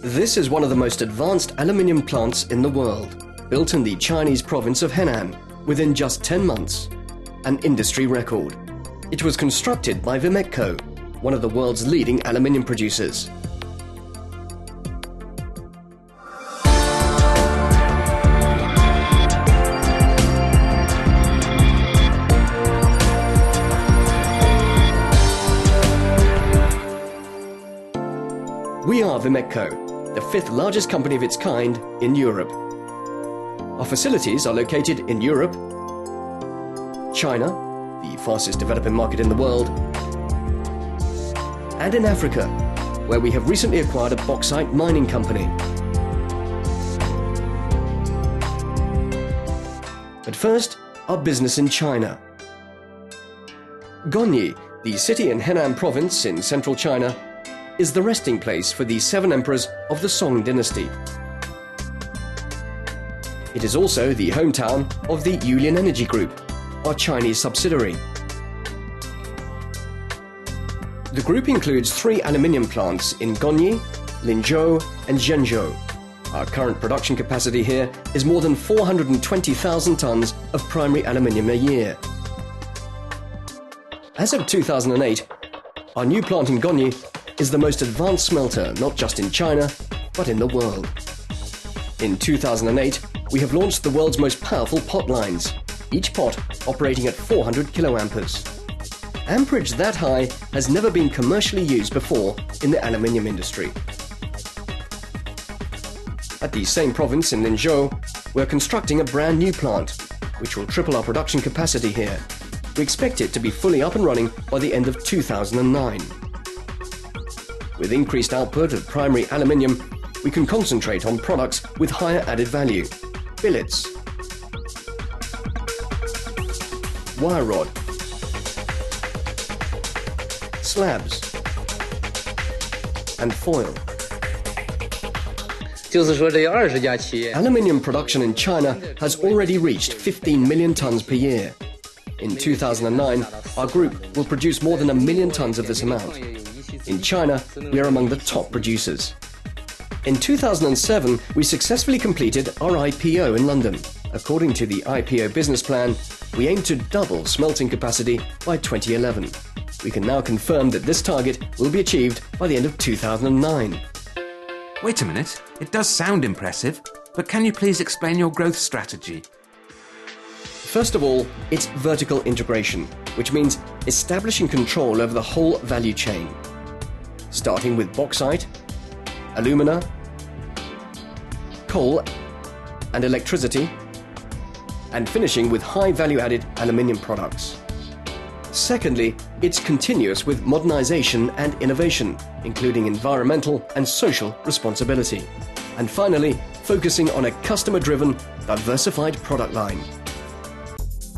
This is one of the most advanced aluminium plants in the world, built in the Chinese province of Henan within just 10 months, an industry record. It was constructed by Vimetco, one of the world's leading aluminium producers. We are Vimetco, the fifth largest company of its kind in Europe. Our facilities are located in Europe, China, the fastest developing market in the world, and in Africa, where we have recently acquired a bauxite mining company. But first, our business in China. Gonyi, the city in Henan province in central China, is the resting place for the 7 emperors of the Song dynasty. It is also the hometown of the Yulin Energy Group, our Chinese subsidiary. The group includes 3 aluminium plants in Gonyi, Linzhou and Zhengzhou. Our current production capacity here is more than 420,000 tons of primary aluminium a year. As of 2008, our new plant in Gonyi is the most advanced smelter not just in China, but in the world. In 2008, we have launched the world's most powerful pot lines, each pot operating at 400 kiloamperes. Amperage that high has never been commercially used before in the aluminium industry. At the same province in Linzhou, we're constructing a brand new plant, which will triple our production capacity here. We expect it to be fully up and running by the end of 2009. With increased output of primary aluminium, we can concentrate on products with higher added value: billets, wire rod, slabs, and foil. Aluminium production in China has already reached 15 million tons per year. In 2009, our group will produce more than 1 million tons of this amount. In China, we are among the top producers. In 2007, we successfully completed our IPO in London. According to the IPO business plan, we aim to double smelting capacity by 2011. We can now confirm that this target will be achieved by the end of 2009. Wait a minute, it does sound impressive, but can you please explain your growth strategy? First of all, it's vertical integration, which means establishing control over the whole value chain. Starting with bauxite, alumina, coal and electricity, and finishing with high value-added aluminium products. Secondly, it's continuous with modernization and innovation, including environmental and social responsibility. And finally, focusing on a customer-driven, diversified product line.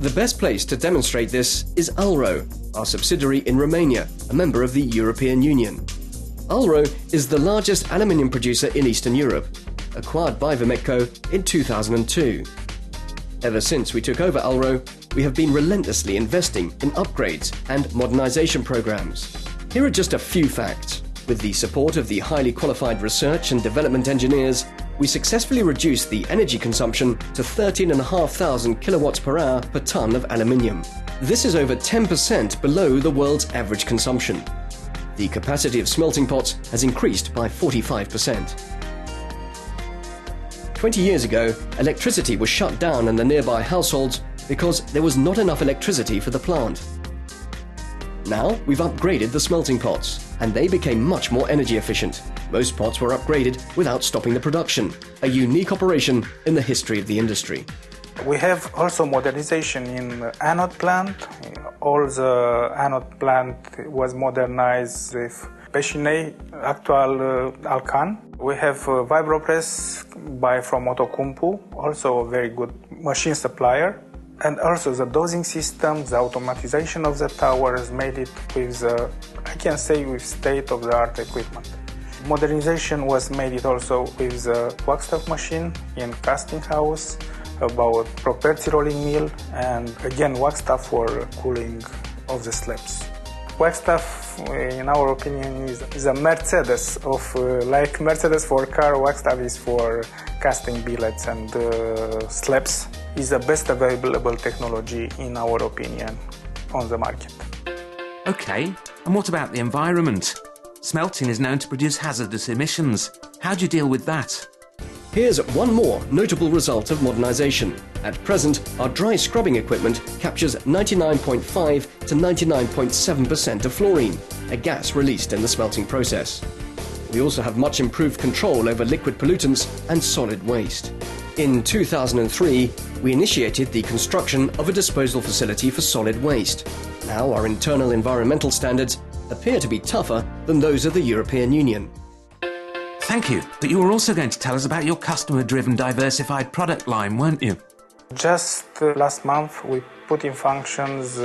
The best place to demonstrate this is Alro, our subsidiary in Romania, a member of the European Union. Alro is the largest aluminium producer in Eastern Europe, acquired by Vimetco in 2002. Ever since we took over Alro, we have been relentlessly investing in upgrades and modernization programs. Here are just a few facts. With the support of the highly qualified research and development engineers, we successfully reduced the energy consumption to 13,500 kilowatts per hour per ton of aluminium. This is over 10% below the world's average consumption. The capacity of smelting pots has increased by 45%. 20 years ago, electricity was shut down in the nearby households because there was not enough electricity for the plant. Now we've upgraded the smelting pots, and they became much more energy efficient. Most pots were upgraded without stopping the production, a unique operation in the history of the industry. We have also modernization in anode plant. All the anode plant was modernized with Peșinei, actual Alcan. We have Vibropress from Otocumpu, also a very good machine supplier. And also the dosing system, the automatization of the towers made it with, I can say, with state-of-the-art equipment. Modernization was made it also with the wax stuff machine in casting house, about property rolling mill, and again wax stuff for cooling of the slabs. Wax stuff in our opinion, is a Mercedes of like Mercedes for car, wax stuff is for casting billets and slabs. Is the best available technology in our opinion on the market. Okay, and what about the environment? Smelting is known to produce hazardous emissions. How do you deal with that? Here's one more notable result of modernisation. At present, our dry scrubbing equipment captures 99.5 to 99.7% of fluorine, a gas released in the smelting process. We also have much improved control over liquid pollutants and solid waste. In 2003, we initiated the construction of a disposal facility for solid waste. Now our internal environmental standards appear to be tougher than those of the European Union. Thank you, but you were also going to tell us about your customer-driven diversified product line, weren't you? Just last month we put in functions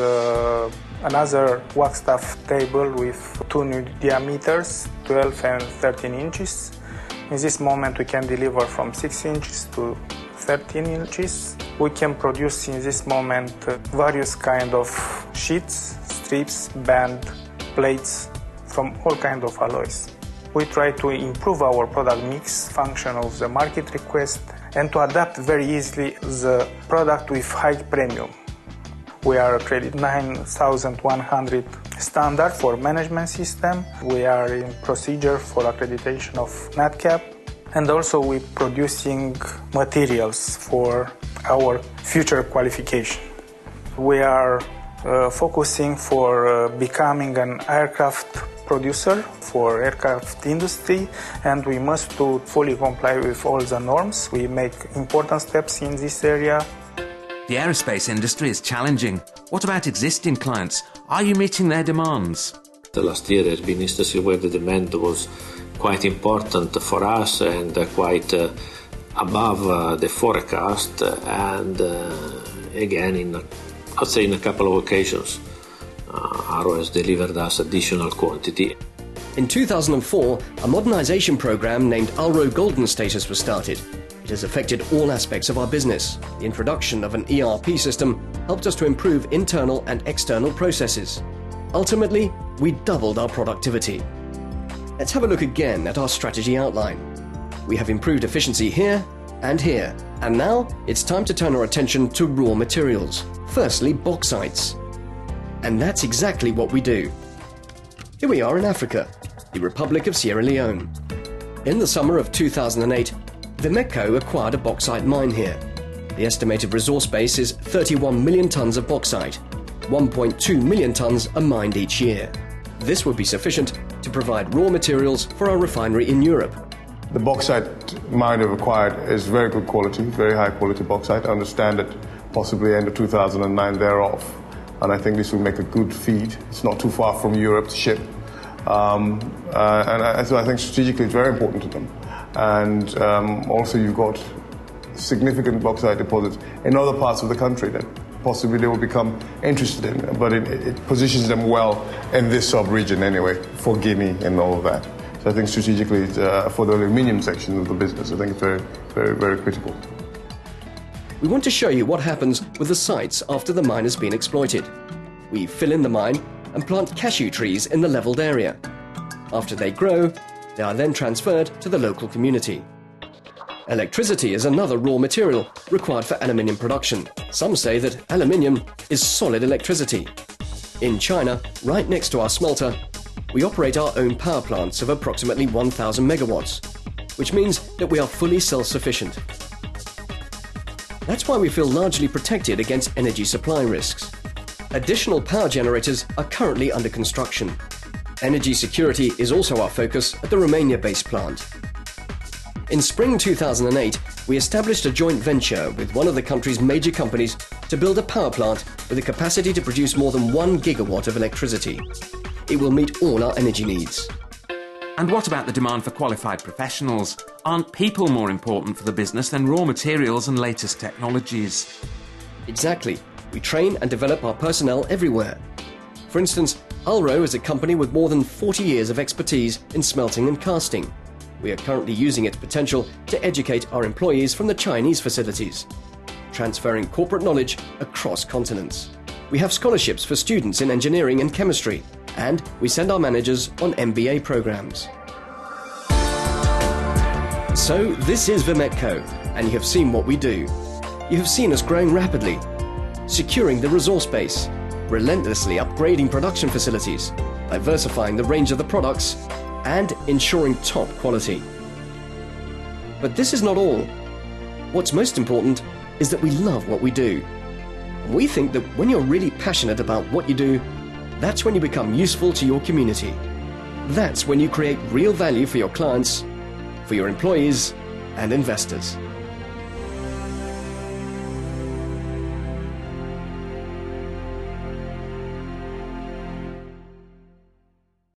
another wax stuff table with two new diameters, 12 and 13 inches. In this moment we can deliver from 6 inches to 13 inches. We can produce in this moment various kind of sheets, strips, band, plates from all kind of alloys. We try to improve our product mix, function of the market request, and to adapt very easily the product with high premium. We are accredited 9100 standard for management system. We are in procedure for accreditation of NatCap, and also we producing materials for our future qualification. We are focusing for becoming an aircraft producer for aircraft industry, and we must to fully comply with all the norms. We make important steps in this area. The aerospace industry is challenging. What about existing clients? Are you meeting their demands? The last year has been instances where the demand was quite important for us and quite above the forecast, and again I'd say in a couple of occasions Arrow has delivered us additional quantity. In 2004, a modernisation programme named Alro Golden Status was started. It has affected all aspects of our business. The introduction of an ERP system helped us to improve internal and external processes. Ultimately, we doubled our productivity. Let's have a look again at our strategy outline. We have improved efficiency here and here, and now it's time to turn our attention to raw materials. Firstly, bauxites. And that's exactly what we do. Here we are in Africa, the Republic of Sierra Leone. In the summer of 2008, Vimetco acquired a bauxite mine here. The estimated resource base is 31 million tonnes of bauxite. 1.2 million tonnes are mined each year. This would be sufficient to provide raw materials for our refinery in Europe. The bauxite mine we've acquired is very good quality, very high quality bauxite. I understand that possibly end of 2009 thereof. And I think this will make a good feed. It's not too far from Europe to ship. So I think strategically it's very important to them. And also you've got significant bauxite deposits in other parts of the country that possibly they will become interested in. But it positions them well in this sub-region anyway, for Guinea and all of that. So I think strategically for the aluminium section of the business, I think it's very, very, very critical. We want to show you what happens with the sites after the mine has been exploited. We fill in the mine and plant cashew trees in the levelled area. After they grow, they are then transferred to the local community. Electricity is another raw material required for aluminium production. Some say that aluminium is solid electricity. In China, right next to our smelter, we operate our own power plants of approximately 1,000 megawatts, which means that we are fully self-sufficient. That's why we feel largely protected against energy supply risks. Additional power generators are currently under construction. Energy security is also our focus at the Romania-based plant. In spring 2008, we established a joint venture with one of the country's major companies to build a power plant with a capacity to produce more than 1 gigawatt of electricity. It will meet all our energy needs. And what about the demand for qualified professionals? Aren't people more important for the business than raw materials and latest technologies? Exactly. We train and develop our personnel everywhere. For instance, Alro is a company with more than 40 years of expertise in smelting and casting. We are currently using its potential to educate our employees from the Chinese facilities, transferring corporate knowledge across continents. We have scholarships for students in engineering and chemistry, and we send our managers on MBA programs. So this is Vimetco, and you have seen what we do. You have seen us growing rapidly, securing the resource base, relentlessly upgrading production facilities, diversifying the range of the products, and ensuring top quality. But this is not all. What's most important is that we love what we do. We think that when you're really passionate about what you do, that's when you become useful to your community. That's when you create real value for your clients, for your employees and investors.